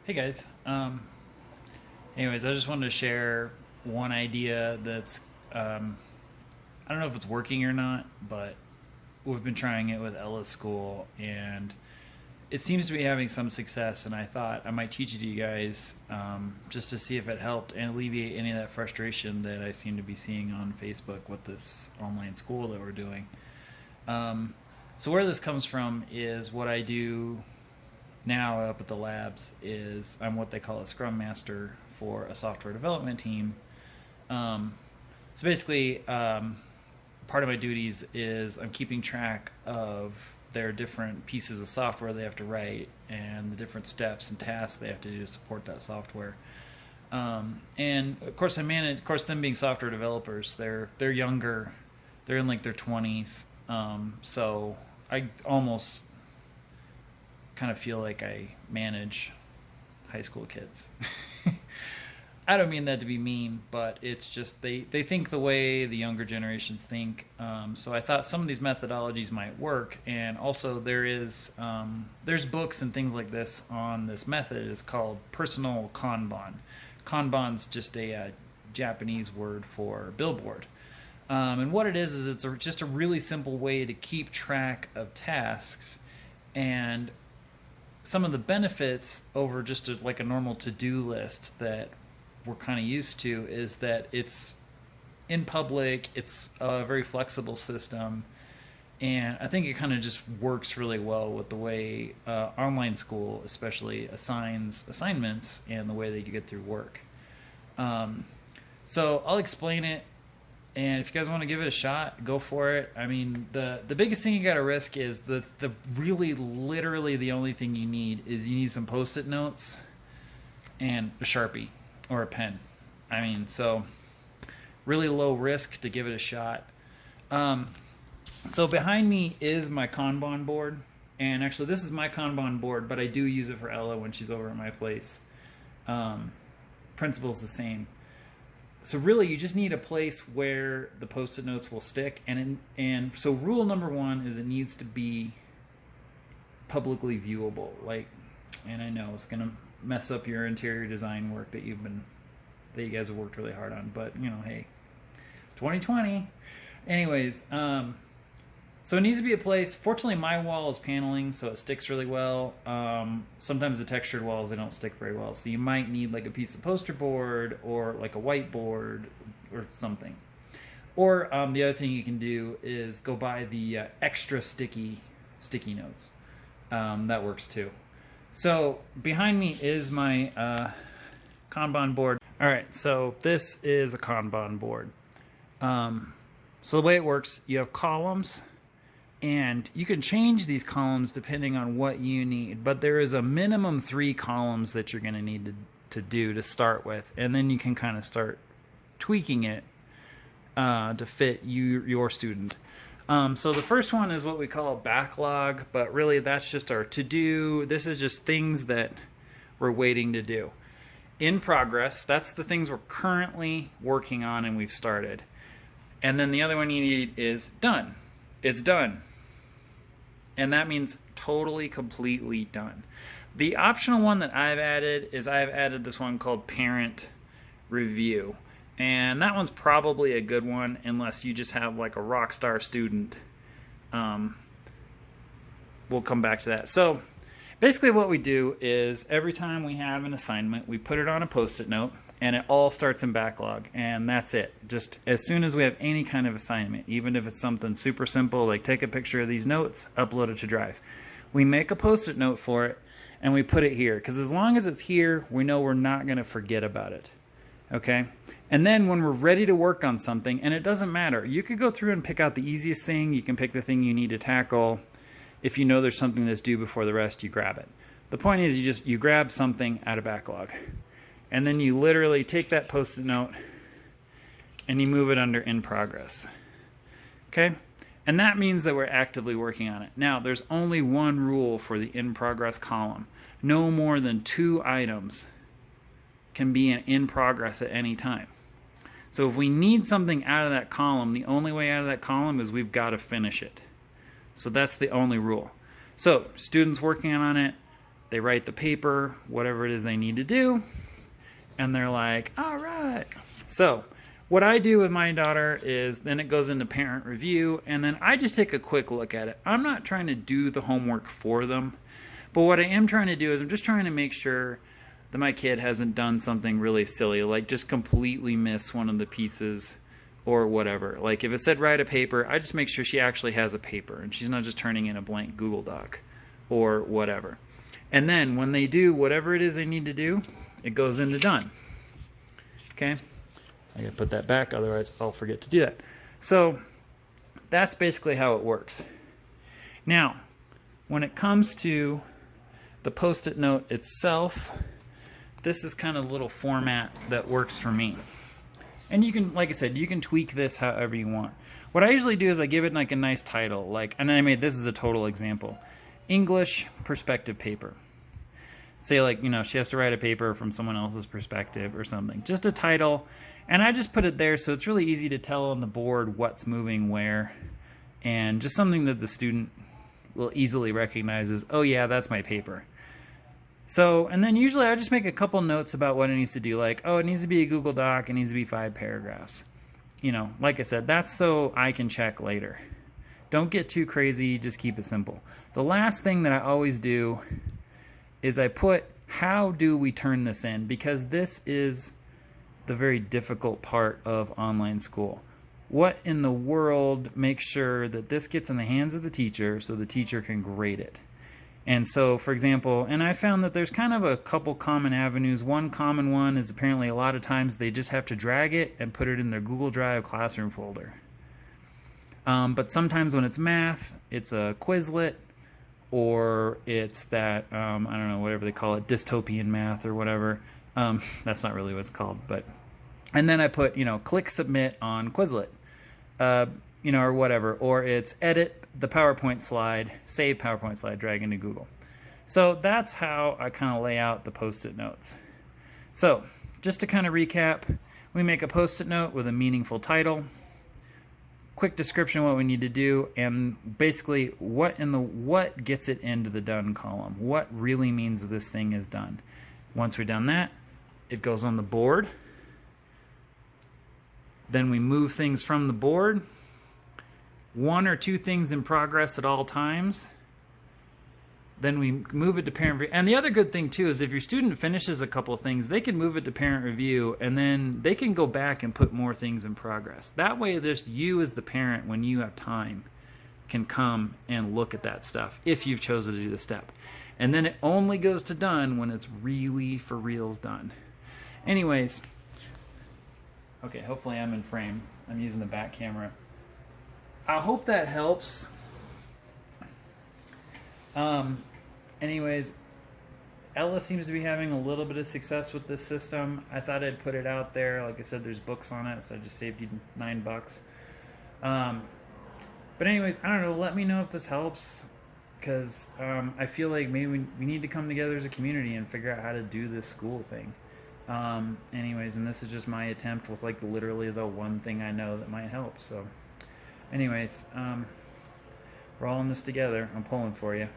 Hey guys. Anyways, I just wanted to share one idea that's I don't know if it's working or not, but we've been trying it with Ella's school, and it seems to be having some success. And I thought I might teach it to you guys just to see if it helped and alleviate any of that frustration that I seem to be seeing on Facebook with this online school that we're doing. So where this comes from is what I do now up at the labs is I'm what they call a scrum master for a software development team. So basically, part of my duties is I'm keeping track of their different pieces of software they have to write and the different steps and tasks they have to do to support that software. And of course, them being software developers, they're younger, they're in like their 20s. So I almost kind of feel like I manage high school kids. I don't mean that to be mean, but it's just they think the way the younger generations think. So I thought some of these methodologies might work, and also there's books and things like this on this method. It's called personal Kanban. Kanban's just a Japanese word for billboard. And what it is it's just a really simple way to keep track of tasks. And some of the benefits over just like a normal to-do list that we're kind of used to is that it's in public, it's a very flexible system, and I think it kind of just works really well with the way online school especially assigns assignments and the way that you get through work. So I'll explain it, and if you guys want to give it a shot, go for it. I mean, the biggest thing you got to risk is the really literally the only thing you need is you need some Post-it notes and a Sharpie or a pen. I mean, so really low risk to give it a shot. So behind me is my Kanban board, and actually this is my Kanban board, but I do use it for Ella when she's over at my place. Principle's the same. So really, you just need a place where the Post-it notes will stick, and so rule number one is it needs to be publicly viewable. And I know it's gonna mess up your interior design work that you guys have worked really hard on, but hey, 2020. Anyways, so it needs to be a place. Fortunately, my wall is paneling, so it sticks really well. Sometimes the textured walls, they don't stick very well, so you might need like a piece of poster board or like a whiteboard or something. Or the other thing you can do is go buy the extra sticky notes. That works too. So behind me is my Kanban board. All right, so this is a Kanban board. So the way it works, you have columns, and you can change these columns depending on what you need, but there is a minimum 3 columns that you're going to need to do to start with, and then you can kind of start tweaking it to fit your student. So the first one is what we call a backlog, but really that's just our to-do. This is just things that we're waiting to do. In progress, that's the things we're currently working on and we've started. And then the other one you need is done. It's done. And that means totally, completely done. The optional one that I've added is I've added this one called parent review. And that one's probably a good one unless you just have like a rock star student. We'll come back to that. So basically what we do is every time we have an assignment, we put it on a Post-it note, and it all starts in backlog, and that's it. Just as soon as we have any kind of assignment, even if it's something super simple like take a picture of these notes, upload it to Drive, we make a Post-it note for it and we put it here, because as long as it's here, we know we're not going to forget about it. Okay? And then when we're ready to work on something, and it doesn't matter, you could go through and pick out the easiest thing. You can pick the thing you need to tackle. If you know there's something that's due before the rest, you grab it. The point is you grab something out of backlog, and then you literally take that Post-it note and you move it under in progress. Okay? And that means that we're actively working on it. Now, there's only one rule for the in progress column. No more than 2 items can be in progress at any time. So if we need something out of that column, the only way out of that column is we've got to finish it. So that's the only rule. So students working on it, They write the paper, whatever it is they need to do, and they're like, all right. So what I do with my daughter is then it goes into parent review, and then I just take a quick look at it. I'm not trying to do the homework for them, but what I am trying to do is I'm just trying to make sure that my kid hasn't done something really silly, like just completely miss one of the pieces or whatever. Like if it said write a paper, I just make sure she actually has a paper and she's not just turning in a blank Google Doc or whatever. And then when they do whatever it is they need to do, it goes into done. Okay? I gotta put that back, otherwise I'll forget to do that. So that's basically how it works. Now, when it comes to the Post-it note itself, this is kind of a little format that works for me. And you can, like I said, you can tweak this however you want. What I usually do is I give it like a nice title, like, and I made, this is a total example, English perspective paper. Say like, you know, she has to write a paper from someone else's perspective or something. Just a title, and I just put it there so it's really easy to tell on the board what's moving where, and just something that the student will easily recognize as, oh yeah, that's my paper. So, and then usually I just make a couple notes about what it needs to do, like, oh, it needs to be a Google Doc, it needs to be 5 paragraphs. You know, like I said, that's so I can check later. Don't get too crazy, just keep it simple. The last thing that I always do is I put, how do we turn this in? Because this is the very difficult part of online school. What in the world makes sure that this gets in the hands of the teacher so the teacher can grade it? And so, for example, and I found that there's kind of a couple common avenues. One common one is apparently a lot of times they just have to drag it and put it in their Google Drive classroom folder. But sometimes when it's math, it's a Quizlet, or it's that, I don't know, whatever they call it, dystopian math or whatever. That's not really what it's called, but, and then I put, you know, click submit on Quizlet, you know, or whatever, or it's edit the PowerPoint slide, save PowerPoint slide, drag into Google. So that's how I kind of lay out the Post-it notes. So just to kind of recap, we make a Post-it note with a meaningful title, quick description of what we need to do, and basically what gets it into the done column. What really means this thing is done. Once we've done that, it goes on the board. Then we move things from the board. 1 or 2 things in progress at all times. Then we move it to parent review. And the other good thing too is if your student finishes a couple of things, they can move it to parent review, and then they can go back and put more things in progress. That way, just you as the parent, when you have time, can come and look at that stuff if you've chosen to do the step. And then it only goes to done when it's really for reals done. Anyways, okay, hopefully I'm in frame. I'm using the back camera. I hope that helps. Anyways, Ella seems to be having a little bit of success with this system. I thought I'd put it out there. Like I said, there's books on it, so I just saved you $9. But anyways, I don't know. Let me know if this helps, because I feel like maybe we need to come together as a community and figure out how to do this school thing. Anyways, and this is just my attempt with like literally the one thing I know that might help. So anyways, we're all in this together. I'm pulling for you.